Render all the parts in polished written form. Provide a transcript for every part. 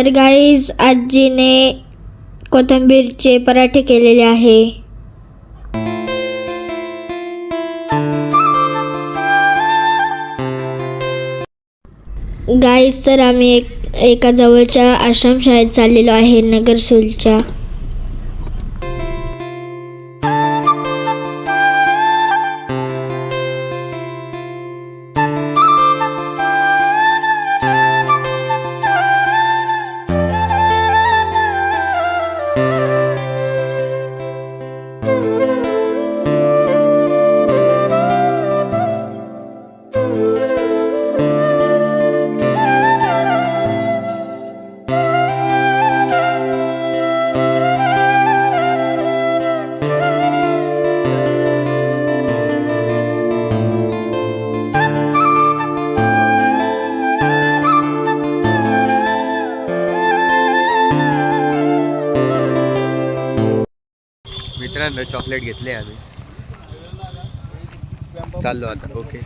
तर गाईज आजीने कोथिंबीरचे पराठे केलेले आहे. गाईज तर आम्ही एका जवळच्या आश्रमशाळेत चाललेलो आहे, नगरसूलच्या. मित्रांनो चॉकलेट घेतले आम्ही, चाललो आता. ओके.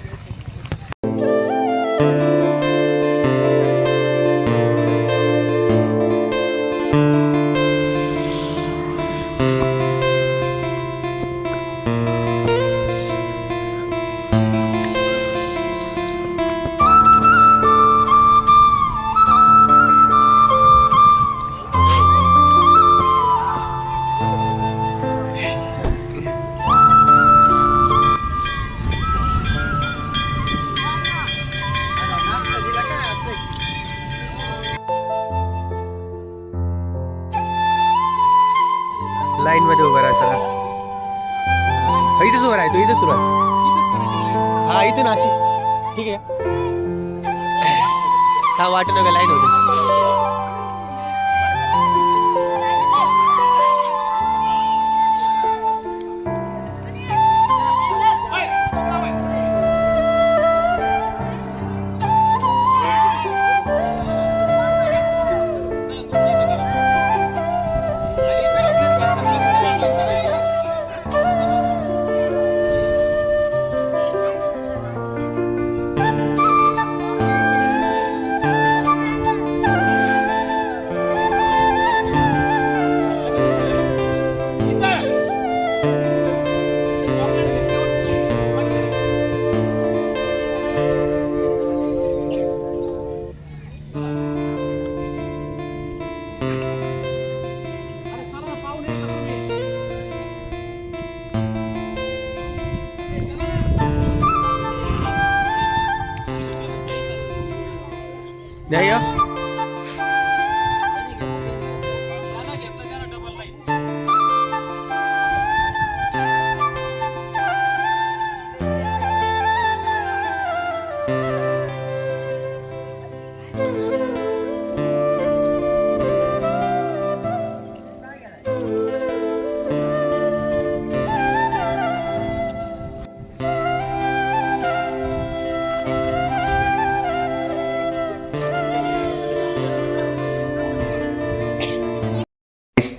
लाईन मध्ये उभा राहा सगळा. इथेच उभा राहा, तू इथेच सुरू आहे. हा इथून अशी ठीक आहे. हा वाटू नका, लाईन होते. नाही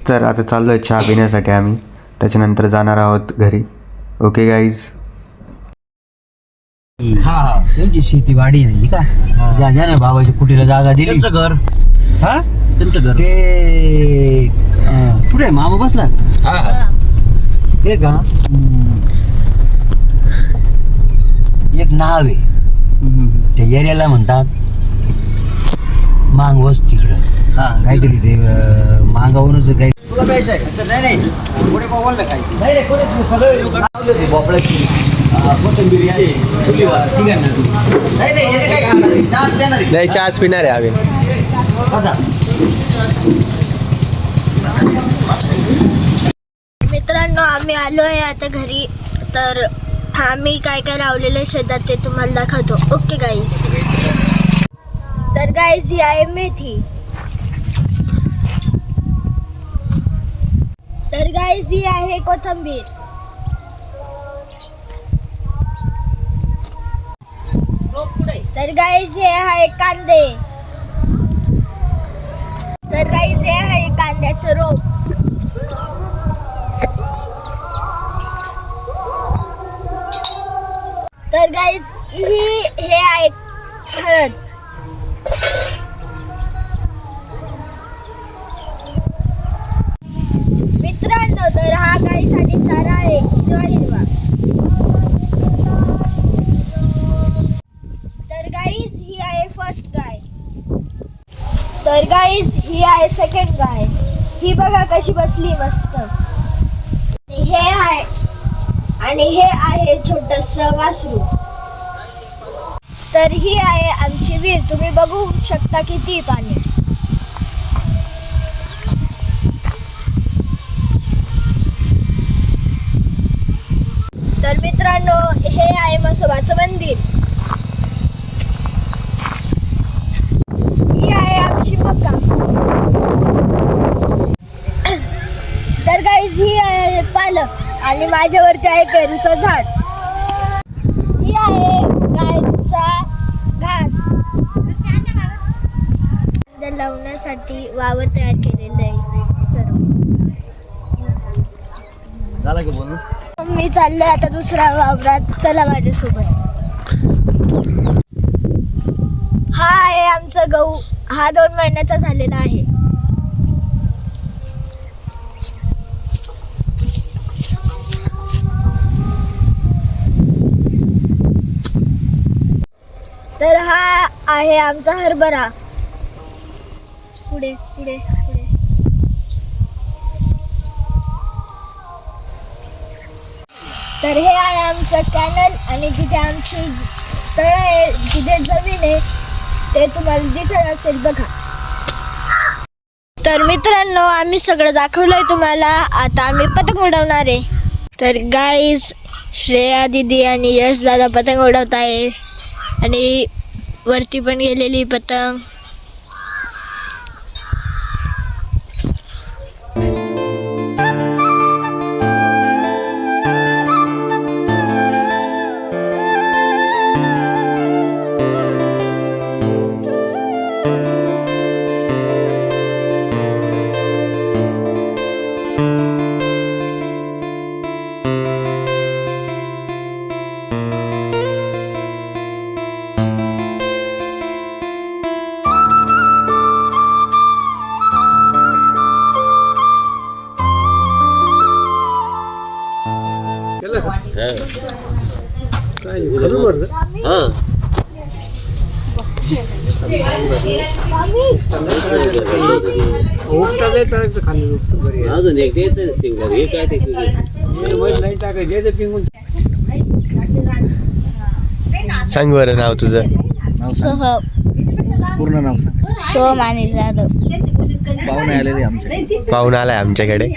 तर आता चाललो आहे चहा पिण्यासाठी आम्ही, त्याच्यानंतर जाणार आहोत घरी. Okay guys. हा त्यांची शेतीवाडी नाही का, ज्या बाबाच्या कुटीला जागा दिली, त्यांचं घर. हा त्यांचं घर ते पुढे मामा बसला ते का. एक नाव आहे त्या एरियाला म्हणतात मांगवस. तिकडं काहीतरी ते मागावरच काही पुढे बोललं काही नाही रे. कोणीच सगळं भोपळ्याची कोथिंबीरचे चुलीवर ठीक आहे ना. तू नाही चहाच पिणार आहे आम्ही. मित्रांनो आम्ही आलो आहे आता घरी. तर आम्ही काय काय लावलेलं शेतात ते तुम्हाला दाखवतो. Okay guys. तर गाईज ही आहे मेथी. तर गाईज ही आहे कोथिंबीर. तर गाईज हे आहे कांदे. तर गाईज हे आहे कांद्याचं रोप. तर गाईज हे आहे हळद. ही बघा कशी बसली मस्त. आणि हे आहे छोटस वासरू. तर ही आहे आमची विहीर. तुम्ही बघू शकता किती पाणी. तर मित्रांनो, हे आहे म्हसोबाचं मंदिर. ही आहे आमची मक्का. तर गाईज ही आहे पालक आणि माझ्यावरती आहे पेरूचं झाड. ही आहे गायचा घास. लावण्यासाठी वावर तयार केलेलं आहे सर्व. झालं का बोलणं? मी चालले आता दुसऱ्या वावरात. चला माझ्यासोबत. हा आहे आमचा गहू. हा 2 महिन्याचा झालेला आहे. तर हा आहे आमचा हरभरा. पुढे पुढे पुढे. तर हे आहे आमचं कॅनल आणि तिथे आमची तळ आहे, जिथे जमीन आहे ते तुम्हाला दिसत असेल बघा. तर मित्रांनो, आम्ही सगळं दाखवलंय तुम्हाला. आता आम्ही पतंग उडवणार आहे. तर गाईज, श्रेया दीदी आणि यश दादा पतंग उडवत आहे आणि वरती पण गेलेली पतंग. अजून एक हे काय ते सांग बरं नाव तुझं. पूर्ण नाव सांग. सोम आणि जाधव. पाहुणे आलेले आमच्या. पाहुणा आलाय आमच्याकडे.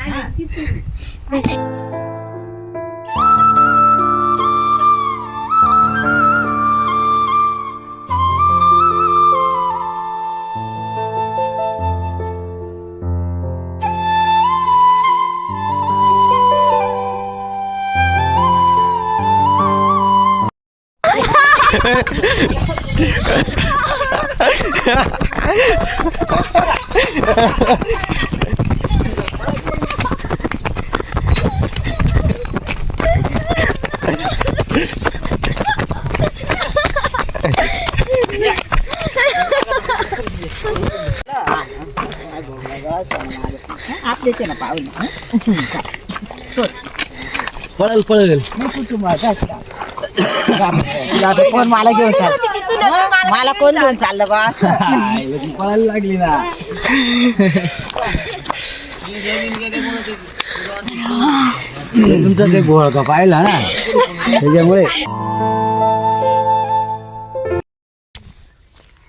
पळल पळल. कोण मला घेऊन मला कोण घेऊन चाललं बा. पळायला लागली ना. तुमचा ते घोळ का पाहिला ना त्याच्यामुळे.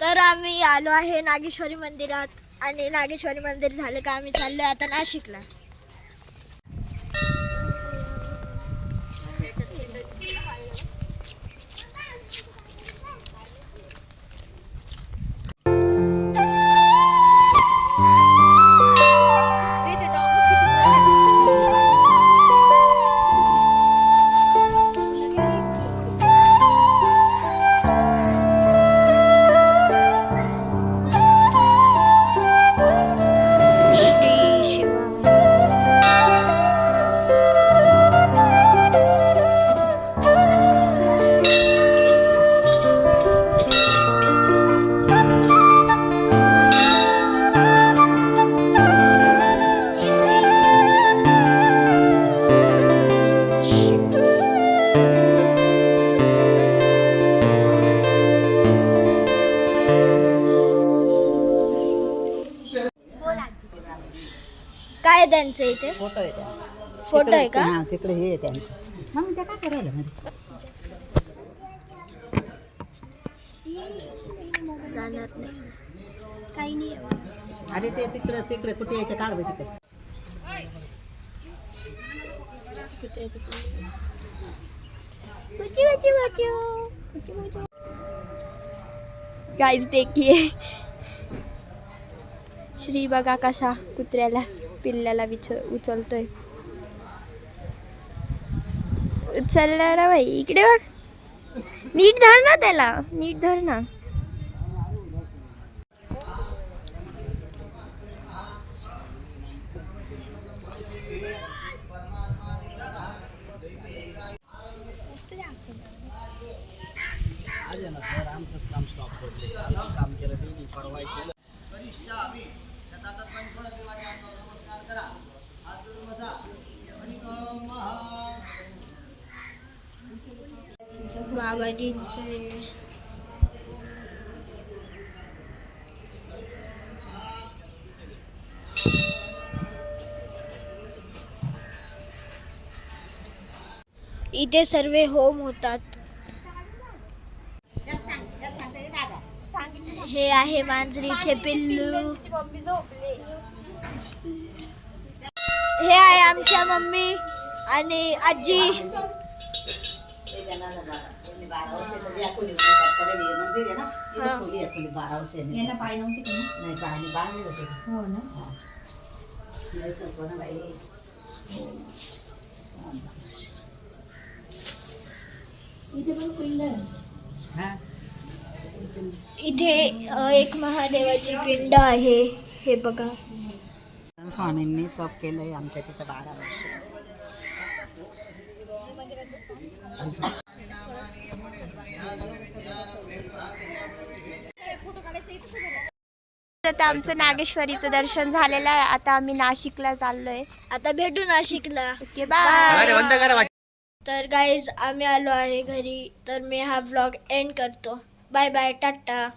तर आम्ही आलो आहे नागेश्वरी मंदिरात आणि नागेश्वरी मंदिर झालं का आम्ही चाललोय आता नाशिकला. श्री शिवा आहे इथे? फोटो आहे त्यांचा. फोटो आहे का? हा, तिकडे हे आहे त्यांचं. मग त्या काय करायला मध्ये? जाणार नाही, काही नाही. अरे ते तिकडे कुठे यायचं काढ बघ तिकडे. गाइस देखिए, श्री बघा कसा कुत्र्याला पिल्ल्याला उचलतोय. उचलला ना बाई, इकडे बघ. नीट धर ना त्याला, नीट धर ना. आज आहे ना सर आमचंच काम स्टॉप पडले. काल काम केलं मी परवा केलं. बाबाजींचे इथे सर्व होम होतात. हे आहे मांजरीचे पिल्लू. हे आहे आमच्या मम्मी आणि आजी. इथे एक महादेवाची पिंड आहे. हे बघा, स्वामींनी तप केलंय आमच्या तिथं 12 वर्ष. आता आमचं नागेश्वरीचं दर्शन झालेलं आहे. आता आम्ही नाशिकला चाललोय. आता भेटू नाशिकला. Okay, bye. बंद करा. तर गाईज आम्ही आलो आहे घरी. तर मी हा व्लॉग एंड करतो. Bye bye, Tata.